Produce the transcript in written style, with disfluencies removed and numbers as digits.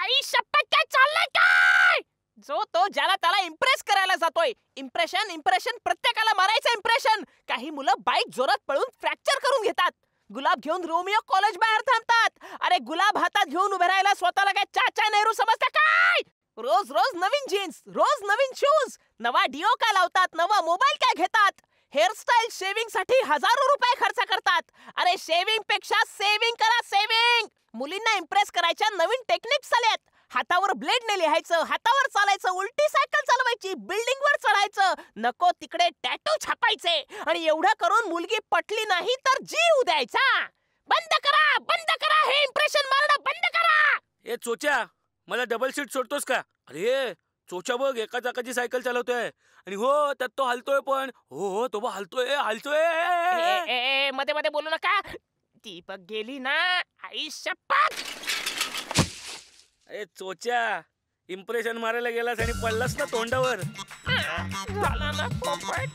आई शपथ, काय चाललंय काय? जो तो ज्याला त्याला इम्प्रेस करायला जातोय. इम्प्रेशन इम्प्रेशन, प्रत्येकाला मारायचं इम्प्रेशन. काही मुलं बाईक जोरात पळून फ्रॅक्चर करून घेतात. गुलाब घेऊन रोमिओ कॉलेज बाहेर थांबतात. अरे गुलाब हातात घेऊन उभे राहायला स्वतःला काय चाचा नेहरू समजता काय? रोज रोज नवीन जीन्स, रोज नवीन शूज, नवा डिओ काय लावतात, नवा मोबाईल काय घेतात, हेअरस्टाईल शेविंगसाठी हजारो रुपये खर्च करतात. अरे शेविंग पेक्षा सेविंग करा, सेविंग. मुलींना इम्प्रेस करायच्या नवीन टेक्निक्स आल्यात. हातावर ब्लेडने लिहायचं, हातावर चालायचं, उलटी सायकल चालवायची, बिल्डिंगवर चढायचं, नको तिकडे टॅटू छापायचे आणि एवढं करून मुलगी पटली नाही तर जीव द्यायचा. बंद करा, हे इम्प्रेशन मारणं बंद करा. ए चोच्या, मला डबल सीट सोडतोस का? अरे चोच्या बघ, एका चाकाची सायकल चालवतोय आणि हो त्यात तो हलतोय पण. हो तो बघ हलतोय. मध्ये मध्ये बोलू नका. ती बघ गेली ना, आई शपथ. अरे चोच्या, इम्प्रेशन मारायला गेलास आणि पडलास ना तोंडावर. झाला ना पोपट.